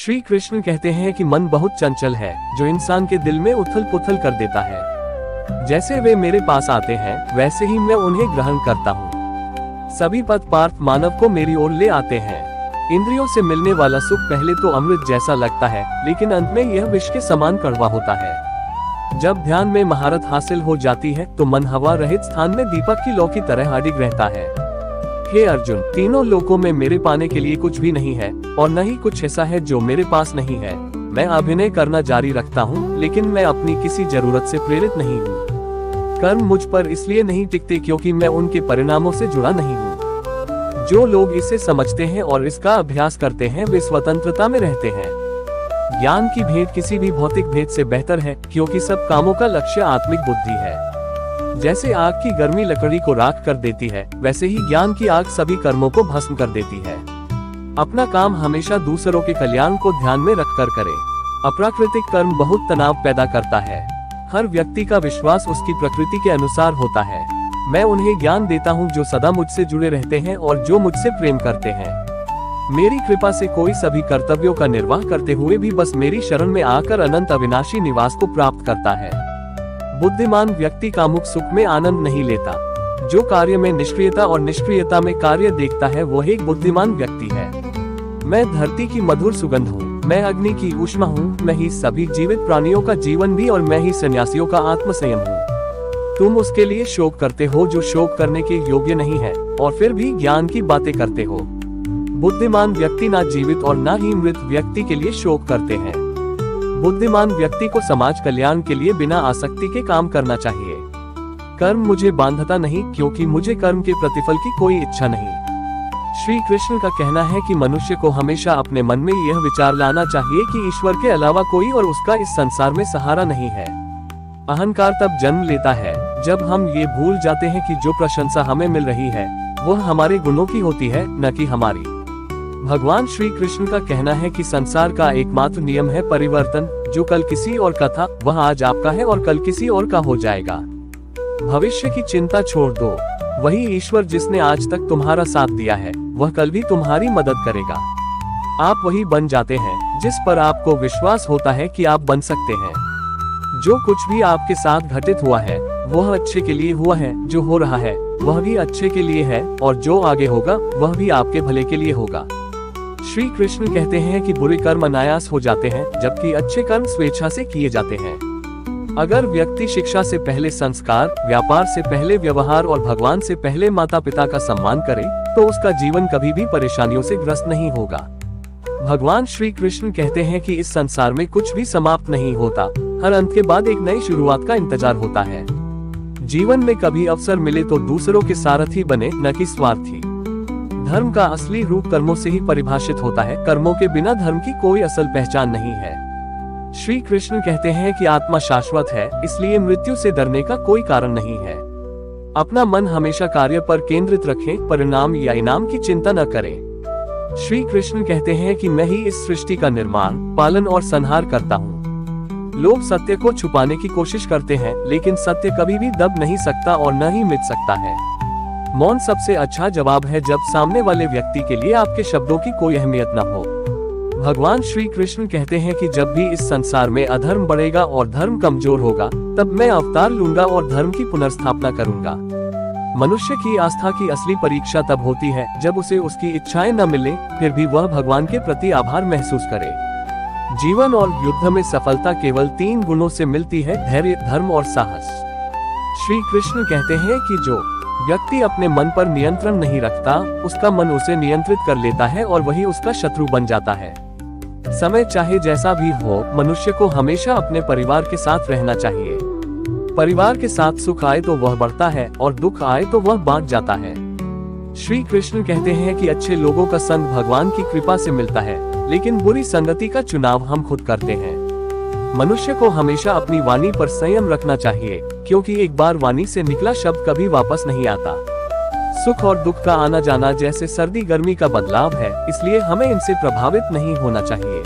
श्री कृष्ण कहते हैं कि मन बहुत चंचल है, जो इंसान के दिल में उथल पुथल कर देता है। जैसे वे मेरे पास आते हैं, वैसे ही मैं उन्हें ग्रहण करता हूँ। सभी पथ पार्थ मानव को मेरी ओर ले आते हैं। इंद्रियों से मिलने वाला सुख पहले तो अमृत जैसा लगता है, लेकिन अंत में यह विष के समान कड़वा होता है। जब ध्यान में महारत हासिल हो जाती है, तो मन हवा रहित स्थान में दीपक की लौ की तरह अडिग रहता है। हे अर्जुन, तीनों लोकों में मेरे पाने के लिए कुछ भी नहीं है, और न ही कुछ ऐसा है जो मेरे पास नहीं है। मैं अभिनय करना जारी रखता हूँ, लेकिन मैं अपनी किसी जरूरत से प्रेरित नहीं हूँ। कर्म मुझ पर इसलिए नहीं टिकते क्योंकि मैं उनके परिणामों से जुड़ा नहीं हूँ। जो लोग इसे समझते हैं और इसका अभ्यास करते हैं, वे स्वतंत्रता में रहते हैं। ज्ञान की भेंट किसी भी भौतिक भेंट से बेहतर है, क्योंकि सब कामों का लक्ष्य आत्मिक बुद्धि है। जैसे आग की गर्मी लकड़ी को राख कर देती है, वैसे ही ज्ञान की आग सभी कर्मों को भस्म कर देती है। अपना काम हमेशा दूसरों के कल्याण को ध्यान में रखकर करें। अप्राकृतिक कर्म बहुत तनाव पैदा करता है। हर व्यक्ति का विश्वास उसकी प्रकृति के अनुसार होता है। मैं उन्हें ज्ञान देता हूँ जो सदा मुझसे जुड़े रहते हैं और जो मुझसे प्रेम करते हैं। मेरी कृपा से कोई सभी कर्तव्यों का निर्वाह करते हुए भी बस मेरी शरण में आकर अनंत अविनाशी निवास को प्राप्त करता है। बुद्धिमान व्यक्ति कामुक सुख में आनंद नहीं लेता। जो कार्य में निष्क्रियता और निष्क्रियता में कार्य देखता है, वो एक बुद्धिमान व्यक्ति है। मैं धरती की मधुर सुगंध हूँ, मैं अग्नि की ऊष्मा हूँ, मैं ही सभी जीवित प्राणियों का जीवन भी और मैं ही सन्यासियों का आत्मसंयम हूँ। तुम उसके लिए शोक करते हो जो शोक करने के योग्य नहीं है, और फिर भी ज्ञान की बातें करते हो। बुद्धिमान व्यक्ति ना जीवित और ना ही मृत व्यक्ति के लिए शोक करते हैं। बुद्धिमान व्यक्ति को समाज कल्याण के लिए बिना आसक्ति के काम करना चाहिए। कर्म मुझे बांधता नहीं, क्योंकि मुझे कर्म के प्रतिफल की कोई इच्छा नहीं। श्री कृष्ण का कहना है कि मनुष्य को हमेशा अपने मन में यह विचार लाना चाहिए कि ईश्वर के अलावा कोई और उसका इस संसार में सहारा नहीं है। अहंकार तब जन्म लेता है जब हम ये भूल जाते हैं कि जो प्रशंसा हमें मिल रही है, वह हमारे गुणों की होती है, न कि हमारी। भगवान श्री कृष्ण का कहना है कि संसार का एकमात्र नियम है परिवर्तन। जो कल किसी और का था, वह आज आपका है और कल किसी और का हो जाएगा। भविष्य की चिंता छोड़ दो। वही ईश्वर जिसने आज तक तुम्हारा साथ दिया है, वह कल भी तुम्हारी मदद करेगा। आप वही बन जाते हैं जिस पर आपको विश्वास होता है कि आप बन सकते हैं। जो कुछ भी आपके साथ घटित हुआ है, वह अच्छे के लिए हुआ है। जो हो रहा है, वह भी अच्छे के लिए है, और जो आगे होगा, वह भी आपके भले के लिए होगा। श्री कृष्ण कहते हैं कि बुरे कर्म अनायास हो जाते हैं, जबकि अच्छे कर्म स्वेच्छा से किए जाते हैं। अगर व्यक्ति शिक्षा से पहले संस्कार, व्यापार से पहले व्यवहार और भगवान से पहले माता पिता का सम्मान करे, तो उसका जीवन कभी भी परेशानियों से ग्रस्त नहीं होगा। भगवान श्री कृष्ण कहते हैं कि इस संसार में कुछ भी समाप्त नहीं होता। हर अंत के बाद एक नई शुरुआत का इंतजार होता है। जीवन में कभी अवसर मिले तो दूसरों के सारथी बने, न कि स्वार्थी। धर्म का असली रूप कर्मों से ही परिभाषित होता है। कर्मों के बिना धर्म की कोई असल पहचान नहीं है। श्री कृष्ण कहते हैं कि आत्मा शाश्वत है, इसलिए मृत्यु से डरने का कोई कारण नहीं है। अपना मन हमेशा कार्य पर केंद्रित रखें, परिणाम या इनाम की चिंता न करें। श्री कृष्ण कहते हैं कि मैं ही इस सृष्टि का निर्माण, पालन और संहार करता हूँ। लोग सत्य को छुपाने की कोशिश करते हैं, लेकिन सत्य कभी भी दब नहीं सकता और न ही मिट सकता है। मौन सबसे अच्छा जवाब है जब सामने वाले व्यक्ति के लिए आपके शब्दों की कोई अहमियत न हो। भगवान श्री कृष्ण कहते हैं कि जब भी इस संसार में अधर्म बढ़ेगा और धर्म कमजोर होगा, तब मैं अवतार लूंगा और धर्म की पुनर्स्थापना करूंगा। मनुष्य की आस्था की असली परीक्षा तब होती है जब उसे उसकी इच्छाएं न मिले, फिर भी वह भगवान के प्रति आभार महसूस करे। जीवन और युद्ध में सफलता केवल 3 गुणों से मिलती है: धैर्य, धर्म और साहस। श्री कृष्ण कहते हैं कि जो व्यक्ति अपने मन पर नियंत्रण नहीं रखता, उसका मन उसे नियंत्रित कर लेता है और वही उसका शत्रु बन जाता है। समय चाहे जैसा भी हो, मनुष्य को हमेशा अपने परिवार के साथ रहना चाहिए। परिवार के साथ सुख आए तो वह बढ़ता है और दुख आए तो वह बांट जाता है। श्री कृष्ण कहते हैं कि अच्छे लोगों का संग भगवान की कृपा से मिलता है, लेकिन बुरी संगति का चुनाव हम खुद करते हैं। मनुष्य को हमेशा अपनी वाणी पर संयम रखना चाहिए, क्योंकि एक बार वाणी से निकला शब्द कभी वापस नहीं आता। सुख और दुख का आना जाना जैसे सर्दी गर्मी का बदलाव है, इसलिए हमें इनसे प्रभावित नहीं होना चाहिए।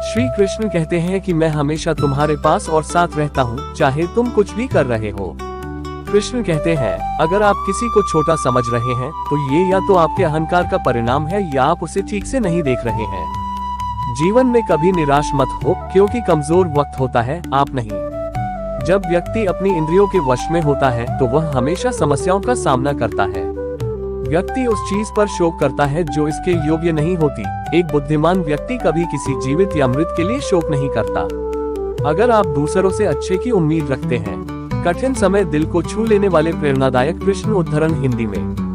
श्री कृष्ण कहते हैं कि मैं हमेशा तुम्हारे पास और साथ रहता हूँ, चाहे तुम कुछ भी कर रहे हो। कृष्ण कहते हैं, अगर आप किसी को छोटा समझ रहे हैं, तो ये या तो आपके अहंकार का परिणाम है या आप उसे ठीक से नहीं देख रहे हैं। जीवन में कभी निराश मत हो, क्योंकि कमजोर वक्त होता है, आप नहीं। जब व्यक्ति अपनी इंद्रियों के वश में होता है तो वह हमेशा समस्याओं का सामना करता है। व्यक्ति उस चीज पर शोक करता है जो इसके योग्य नहीं होती। एक बुद्धिमान व्यक्ति कभी किसी जीवित या मृत के लिए शोक नहीं करता। अगर आप दूसरों से अच्छे की उम्मीद रखते हैं। कठिन समय दिल को छू लेने वाले प्रेरणादायक कृष्ण उद्धरण हिंदी में।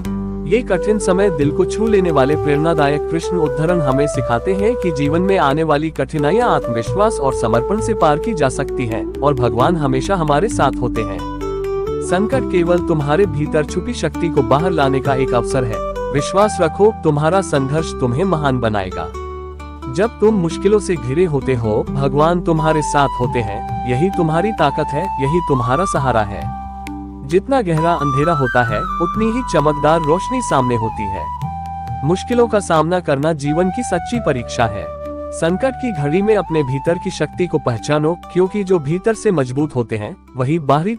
ये कठिन समय दिल को छू लेने वाले प्रेरणादायक कृष्ण उद्धरण हमें सिखाते हैं कि जीवन में आने वाली कठिनाइयां आत्मविश्वास और समर्पण से पार की जा सकती हैं और भगवान हमेशा हमारे साथ होते हैं। संकट केवल तुम्हारे भीतर छुपी शक्ति को बाहर लाने का एक अवसर है। विश्वास रखो, तुम्हारा संघर्ष तुम्हें महान बनाएगा। जब तुम मुश्किलों से घिरे होते हो, भगवान तुम्हारे साथ होते हैं। यही तुम्हारी ताकत है, यही तुम्हारा सहारा है। जितना गहरा अंधेरा होता है, उतनी ही चमकदार रोशनी सामने होती है। मुश्किलों का सामना करना जीवन की सच्ची परीक्षा है। संकट की घड़ी में अपने भीतर की शक्ति को पहचानो, क्योंकि जो भीतर से मजबूत होते हैं वही बाहरी